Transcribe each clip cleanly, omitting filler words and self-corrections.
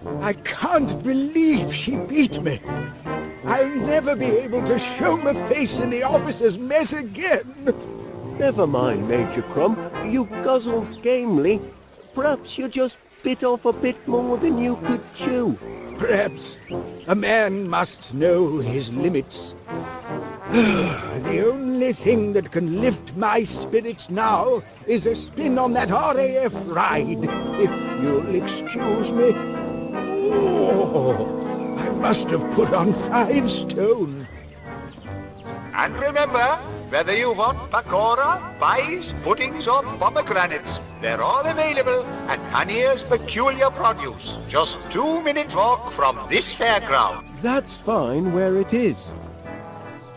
I can't believe she beat me. I'll never be able to show my face in the officers' mess again. Never mind, Major Crumb. You guzzled gamely. Perhaps you just bit off a bit more than you could chew. Perhaps a man must know his limits. The only thing that can lift my spirits now is a spin on that RAF ride, if you'll excuse me. Oh, I must have put on 5 stone. And remember, whether you want pakora, pies, puddings or pomegranates, they're all available at Panier's Peculiar Produce, just 2 minutes walk from this fairground. That's fine where it is.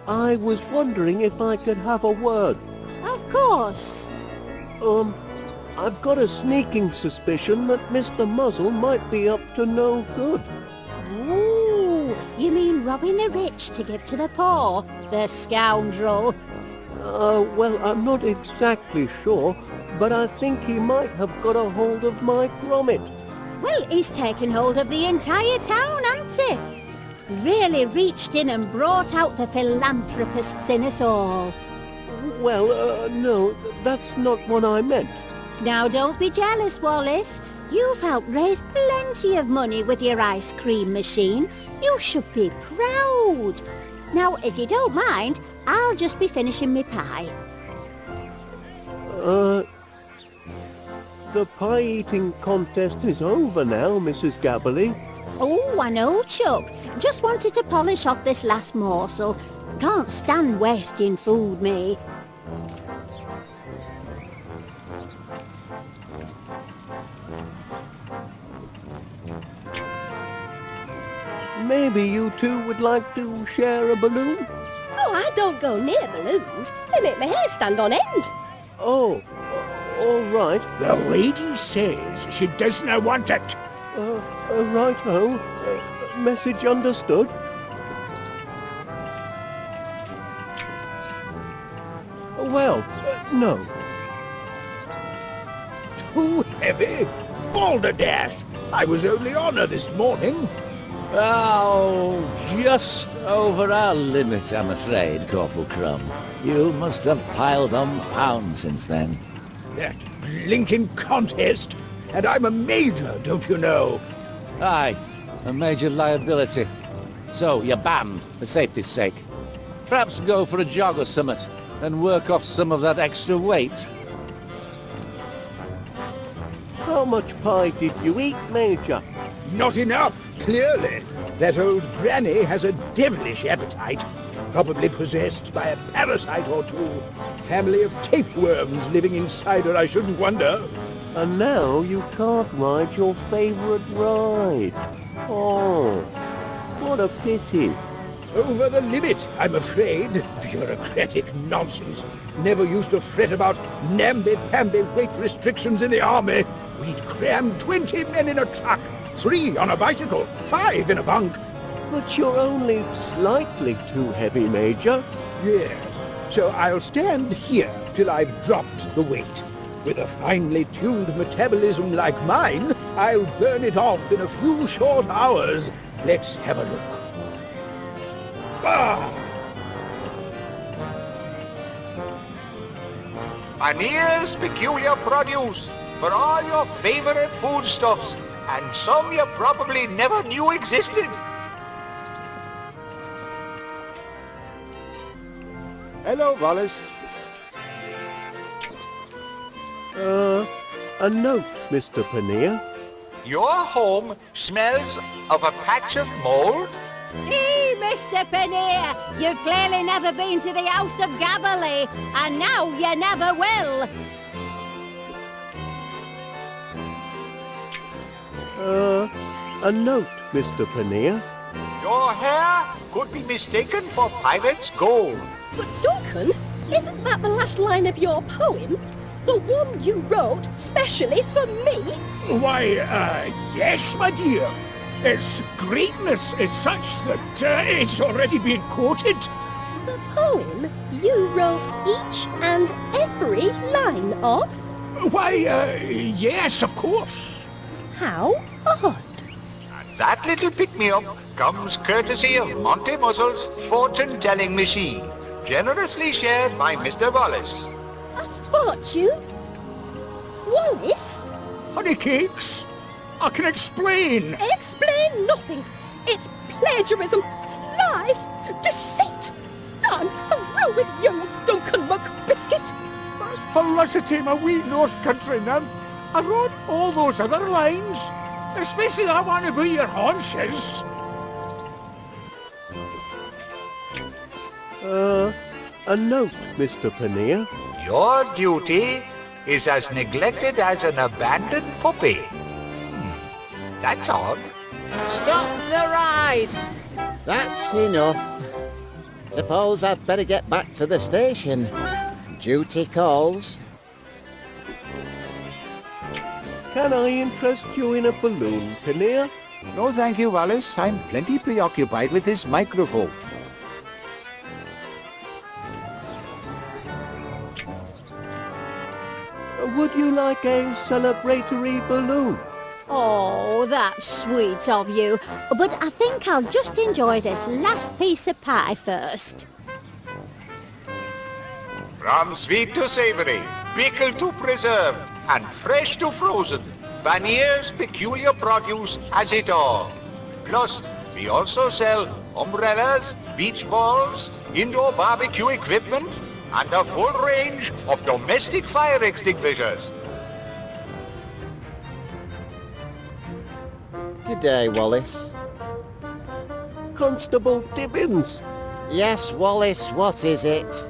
I was wondering if I could have a word. Of course. I've got a sneaking suspicion that Mr. Muzzle might be up to no good. Ooh, you mean robbing the rich to give to the poor? The scoundrel. Well, I'm not exactly sure, but I think he might have got a hold of my grommet. Well, he's taken hold of the entire town, hasn't he? Really reached in and brought out the philanthropists in us all. Well, no, that's not what I meant. Now don't be jealous, Wallace. You've helped raise plenty of money with your ice cream machine. You should be proud. Now, if you don't mind, I'll just be finishing my pie. The pie-eating contest is over now, Mrs. Gabberley. Oh, I know, Chuck. Just wanted to polish off this last morsel. Can't stand wasting food, me. Maybe you two would like to share a balloon? Oh, I don't go near balloons. They make my hair stand on end. Oh, all right. The lady says she does not want it. Right-ho. Message understood. Well, no. Too heavy? Balderdash! I was only on her this morning. Oh, just over our limit, I'm afraid, Corporal Crumb. You must have piled on pounds since then. That blinking contest! And I'm a major, don't you know? Aye, a major liability. So, you're banned, for safety's sake. Perhaps go for a jog or summit, and work off some of that extra weight. How much pie did you eat, Major? Not enough, clearly. That old granny has a devilish appetite. Probably possessed by a parasite or two. Family of tapeworms living inside her, I shouldn't wonder. And now you can't ride your favourite ride. Oh, what a pity. Over the limit, I'm afraid. Bureaucratic nonsense. Never used to fret about namby-pamby weight restrictions in the army. We'd cram 20 men in a truck, 3 on a bicycle, 5 in a bunk. But you're only slightly too heavy, Major. Yes, so I'll stand here till I've dropped the weight. With a finely tuned metabolism like mine, I'll burn it off in a few short hours. Let's have a look. Ah! Panier's Peculiar Produce, for all your favorite foodstuffs, and some you probably never knew existed. Hello, Wallace. A note, Mr. Pannier. Your home smells of a patch of mold? Hey, Mr. Pannier, you've clearly never been to the House of Gabberley, and now you never will. A note, Mr. Pannier. Your hair could be mistaken for pirate's gold. But Duncan, isn't that the last line of your poem? The one you wrote specially for me? Why, yes, my dear. Its greatness is such that it's already been quoted. The poem you wrote each and every line of? Why, yes, of course. How odd. That little pick-me-up comes courtesy of Monty Muzzle's fortune-telling machine, generously shared by Mr. Wallace. A fortune? Wallace? Honey cakes, I can explain. Explain nothing. It's plagiarism, lies, deceit. I'm through with you, Duncan McBiscuit. Felicity, my wee North countryman. I wrote all those other lines, especially I want to be your haunches. A note, Mr. Paneer. Your duty is as neglected as an abandoned puppy. That's odd. Stop the ride! That's enough. Suppose I'd better get back to the station. Duty calls. Can I interest you in a balloon, Paneer? No, thank you, Wallace. I'm plenty preoccupied with this microphone. Would you like a celebratory balloon? Oh, that's sweet of you. But I think I'll just enjoy this last piece of pie first. From sweet to savory, pickled to preserved, and fresh to frozen, Panier's peculiar produce has it all. Plus, we also sell umbrellas, beach balls, indoor barbecue equipment, and a full range of domestic fire extinguishers. Good day, Wallace. Constable Dibbins, Yes, Wallace, what is it?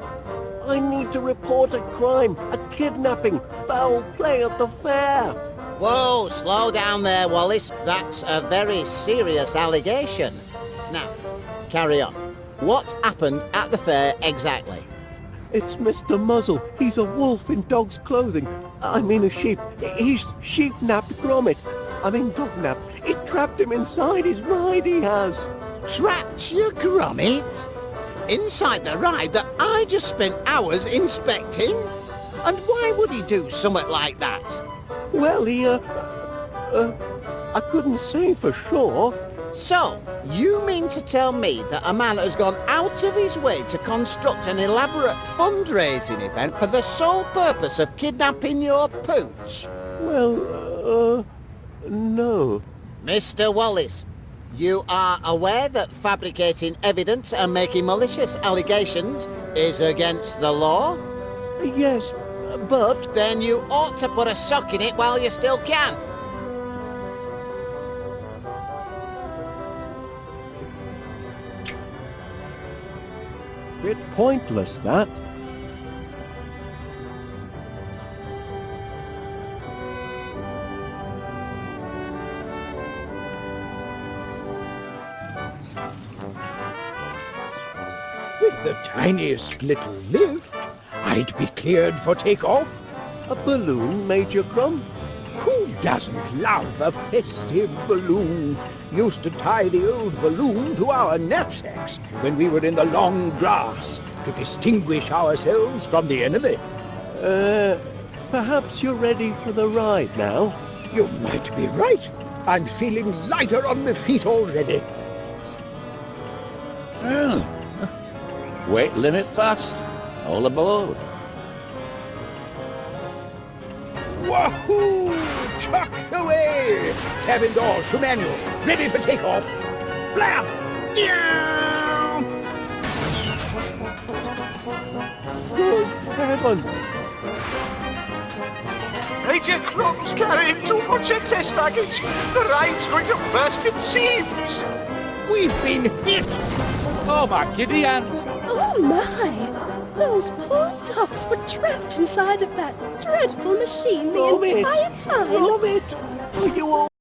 I need to report a crime, a kidnapping, foul play at the fair. Whoa, slow down there, Wallace. That's a very serious allegation. Now, carry on. What happened at the fair exactly? It's Mr. Muzzle. He's a wolf in dog's clothing. I mean a sheep. He's sheep-napped Gromit. I mean dog-napped. It trapped him inside his ride, he has. Trapped your grommet? Inside the ride that I just spent hours inspecting? And why would he do something like that? Well, I couldn't say for sure. So, you mean to tell me that a man has gone out of his way to construct an elaborate fundraising event for the sole purpose of kidnapping your pooch? Well, no. Mr. Wallace, you are aware that fabricating evidence and making malicious allegations is against the law? Yes, but... Then you ought to put a sock in it while you still can. Bit pointless, that. With the tiniest little lift, I'd be cleared for takeoff. A balloon, Major Crumb? Who doesn't love a festive balloon? Used to tie the old balloon to our knapsacks when we were in the long grass to distinguish ourselves from the enemy. Perhaps you're ready for the ride now? You might be right. I'm feeling lighter on my feet already. Well, weight limit passed. All aboard. Wahoo! Tucked away! Cabin doors to manual. Ready for takeoff. Blam! Meow! Good heaven! Major Crumb's carrying too much excess baggage. The ride's going to burst its seams. We've been hit! Oh, my giddy aunt. Oh my! Those poor dogs were trapped inside of that dreadful machine the Gromit! entire time. Gromit! Are you all